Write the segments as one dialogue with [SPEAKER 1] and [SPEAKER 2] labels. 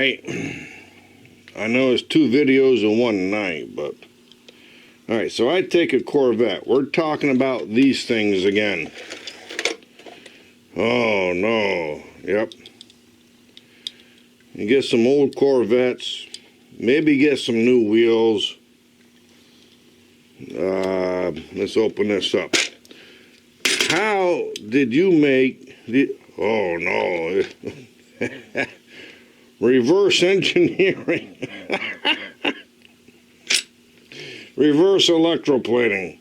[SPEAKER 1] Alright. I know it's 2 videos in one night, but... Alright, so I take a Corvette. We're talking about these things again. Oh, no. Yep. You get some old Corvettes. Maybe get some new wheels. Let's open this up. How did you make the... Oh, no. Reverse engineering. Reverse electroplating.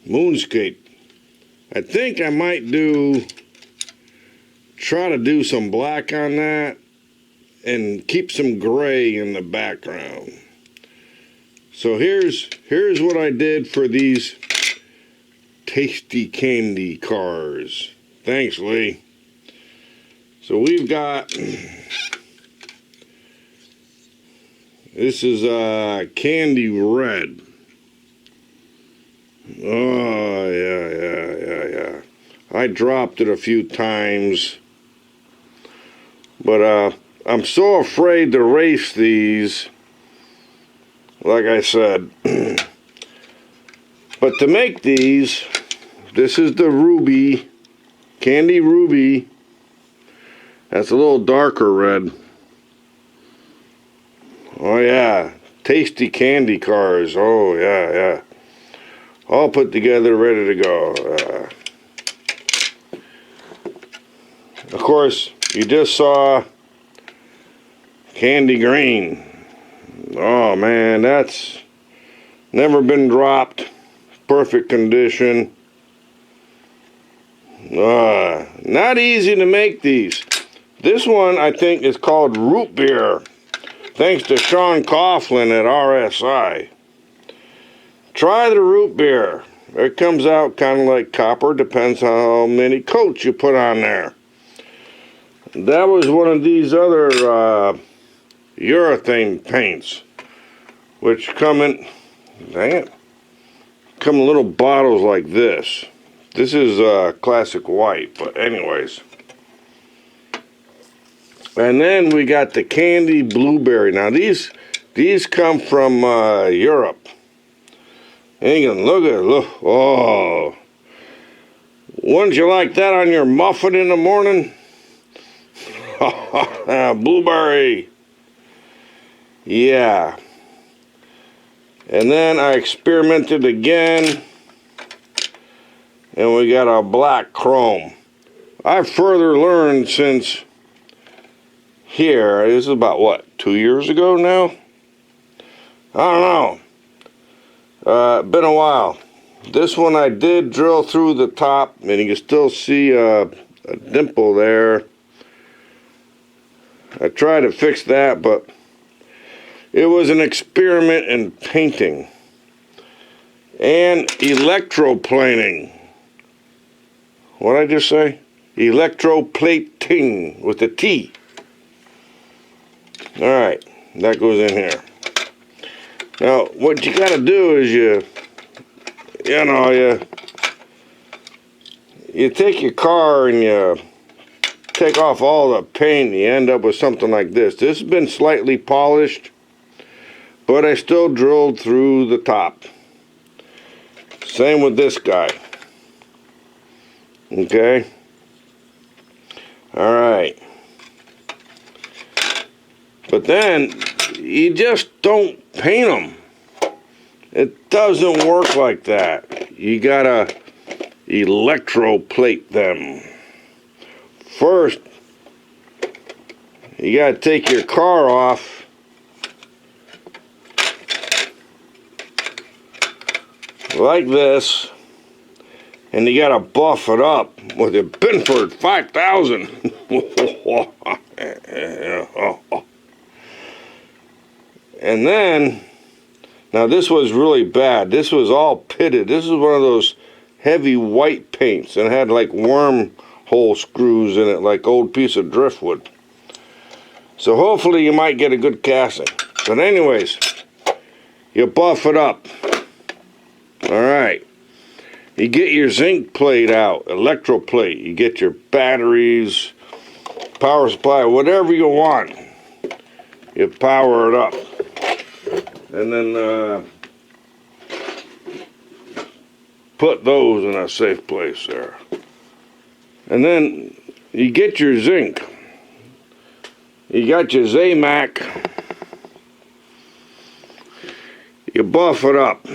[SPEAKER 1] Moonscape. I think I might try to do some black on that and keep some gray in the background. So here's what I did for these tasty candy cars. Thanks, Lee. So we've got, this is candy red. Oh, yeah. I dropped it a few times. But I'm so afraid to race these, like I said. But to make these, this is the ruby, candy ruby. That's a little darker red. Oh yeah, tasty candy cars. Oh yeah. All put together, ready to go. Of course, you just saw candy green. Oh man, that's never been dropped. Perfect condition. Not easy to make these. This one I think is called root beer. Thanks to Sean Coughlin at RSI. Try the root beer. It comes out kind of like copper. Depends how many coats you put on there. That was one of these other urethane paints, which come in, come in little bottles like this. This is classic white, but anyways. And then we got the candy blueberry. Now these come from Europe. And you can look at it. Look, oh, wouldn't you like that on your muffin in the morning? Blueberry. Yeah. And then I experimented again. And we got a black chrome. I've further learned since here. This is about what, 2 years ago now? I don't know. Been a while. This one I did drill through the top, and you can still see a dimple there. I tried to fix that, but it was an experiment in painting and electroplating. What did I just say? Electroplating with a T. Alright, that goes in here. Now, what you gotta do is you take your car and you take off all the paint and you end up with something like this. This has been slightly polished, but I still drilled through the top. Same with this guy. Okay? Alright. But then, you just don't paint them. It doesn't work like that. You gotta electroplate them. First, you gotta take your car off. Like this. And you gotta buff it up with a Binford 5000. And then, now this was really bad. This was all pitted. This is one of those heavy white paints and it had like wormhole screws in it, like old piece of driftwood. So hopefully you might get a good casting. But anyways, you buff it up. Alright. You get your zinc plate out, electroplate. You get your batteries, power supply, whatever you want. You power it up. And then put those in a safe place there. And then you get your zinc. You got your Zamac. You buff it up.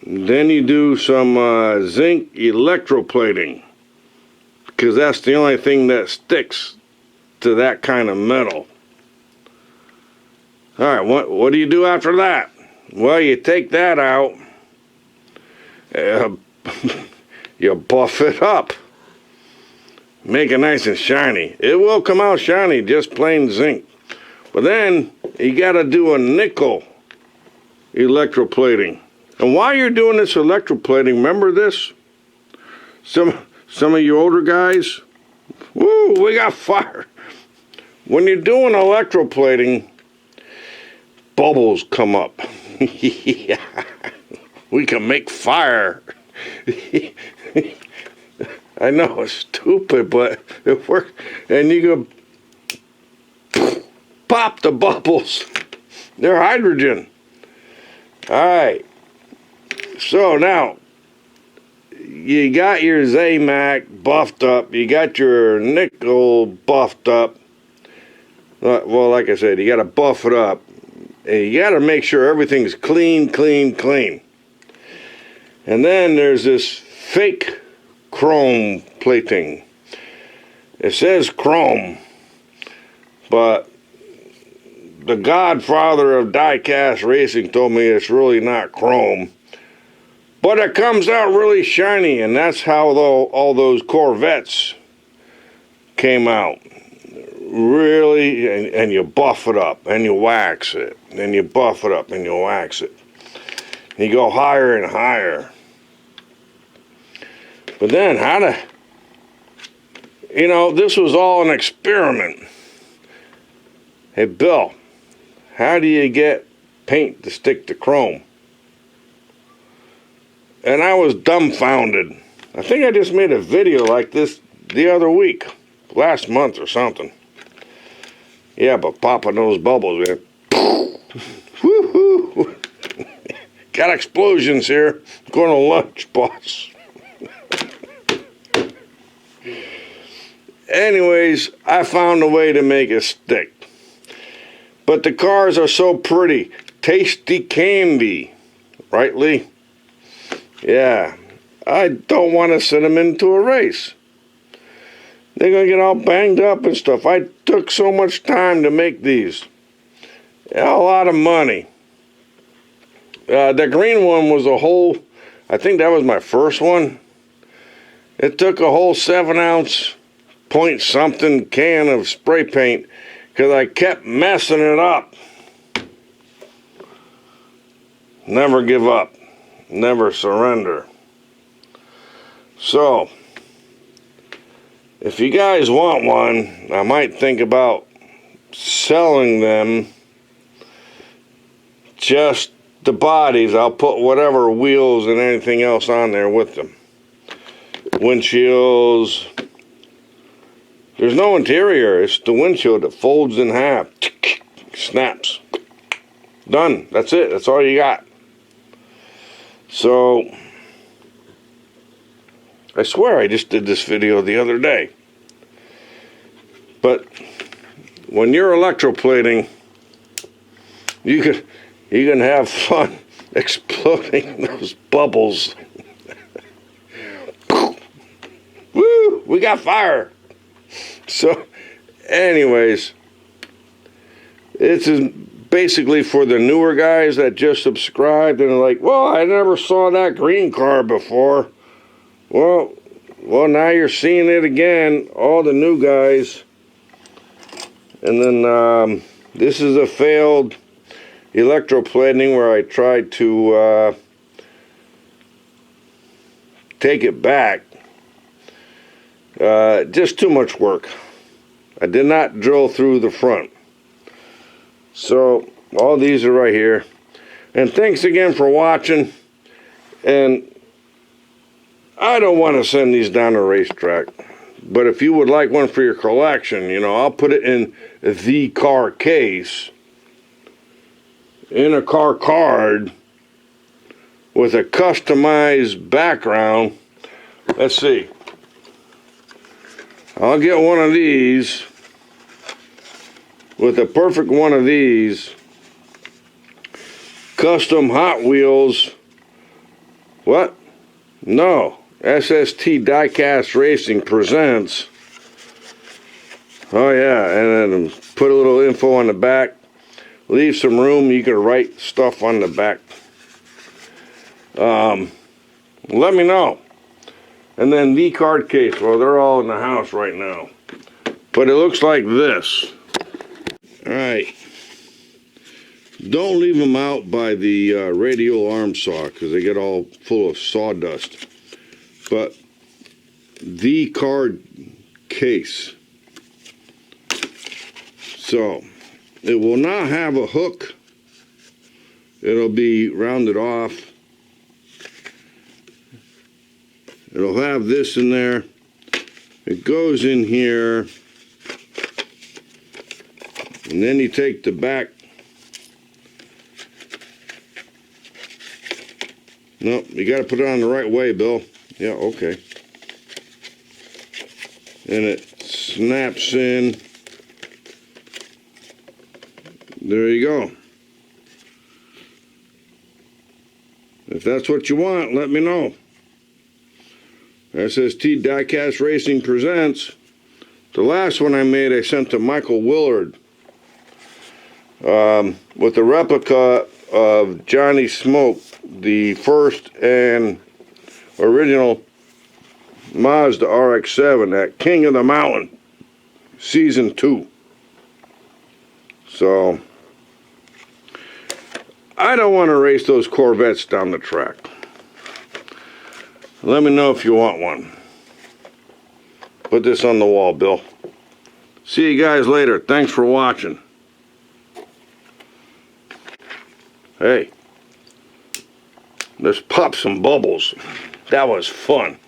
[SPEAKER 1] Then you do some zinc electroplating, because that's the only thing that sticks to that kind of metal. All right, what do you do after that? Well, you take that out, you buff it up, make it nice and shiny. It will come out shiny, just plain zinc. But then you got to do a nickel electroplating. And while you're doing this electroplating, remember this? Some of you older guys, woo, we got fire. When you're doing electroplating, bubbles come up. Yeah. We can make fire. I know it's stupid, but it works. And you go pop the bubbles. They're hydrogen. All right. So now you got your Zamac buffed up. You got your nickel buffed up. Well, like I said, you got to buff it up. And you got to make sure everything's clean, clean, clean. And then there's this fake chrome plating. It says chrome, but the godfather of die-cast racing told me it's really not chrome. But it comes out really shiny, and that's how all those Corvettes came out. Really, and you buff it up, and you wax it, and you buff it up, and you wax it. And you go higher and higher. But then, this was all an experiment. Hey, Bill, how do you get paint to stick to chrome? And I was dumbfounded. I think I just made a video like this the other week, last month or something. Yeah, but popping those bubbles, man. Woo-hoo. Got explosions here. Going to lunch, boss. Anyways, I found a way to make it stick. But the cars are so pretty. Tasty candy. Right, Lee? Yeah. I don't want to send them into a race. They're going to get all banged up and stuff. I took so much time to make these. Yeah, a lot of money. The green one was I think that was my first one. It took a whole 7-ounce point something can of spray paint because I kept messing it up. Never give up. Never surrender. So, if you guys want one, I might think about selling them. Just the bodies. I'll put whatever wheels and anything else on there with them. Windshields. There's no interior. It's the windshield that folds in half. Snaps. Done. That's it. That's all you got. So, I swear I just did this video the other day. But when you're electroplating, you can have fun exploding those bubbles. Woo! We got fire. So, anyways, this is basically for the newer guys that just subscribed and are like, well, I never saw that green car before. Well, now you're seeing it again, all the new guys. And then this is a failed electroplating where I tried to take it back. Just too much work. I did not drill through the front. So, all these are right here. And thanks again for watching. And I don't want to send these down the racetrack. But if you would like one for your collection, you know, I'll put it in the car case, in a car card, with a customized background. Let's see. I'll get one of these with a perfect one of these. Custom Hot Wheels. What? No. SST Diecast Racing presents. Oh yeah, and then put a little info on the back. Leave some room. You can write stuff on the back. Let me know. And then the card case. Well, they're all in the house right now. But it looks like this. Alright. Don't leave them out by the radial arm saw because they get all full of sawdust. But the card case. So it will not have a hook. It'll be rounded off. It'll have this in there. It goes in here. And then you take the back. Nope, you got to put it on the right way, Bill. Yeah, okay. And it snaps in. There you go. If that's what you want, let me know. SST Diecast Racing presents. The last one I made, I sent to Michael Willard with a replica of Johnny Smoke, the first and original Mazda RX-7, that King of the Mountain, Season 2. So, I don't want to race those Corvettes down the track. Let me know if you want one. Put this on the wall, Bill. See you guys later. Thanks for watching. Hey, let's pop some bubbles. That was fun.